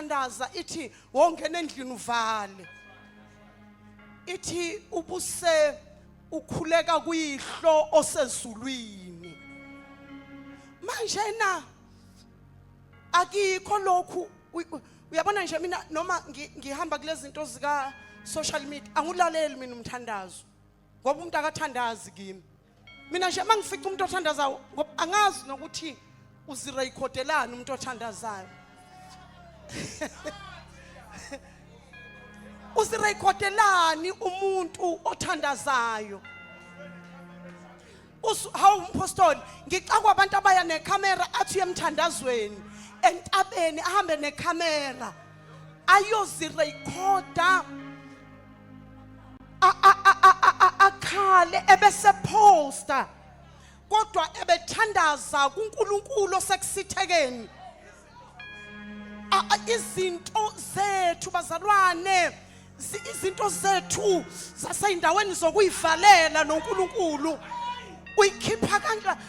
yokuthandaza ithi wongena endlini uvale. Ithi ubuse ukhuleka kuyihlo osezulwini. Manje na akikho lokhu uyabona nje mina noma ngihamba kulezi zinto zika social media angulaleli mina umthandazo ngoba umuntu akathandazi kimi. Mina nje mangifica umuntu othandazayo ngoba angazi nokuthi uzirekhodelana umuntu othandazayo. Uzirekhodelani umuntu othandazayo. Hawu mpostoli ngicakwa abantu abaya necamera athi emthandazweni entabeni ahambe necamera ayozirekhoda akhale ebese posta kodwa ebethandaza kuNkulunkulu osekusithekeni. Izinto zethu bazalwane izinto zethu zaseyindaweni zokuyivalela noNkulunkulu uyikhipha kanjani?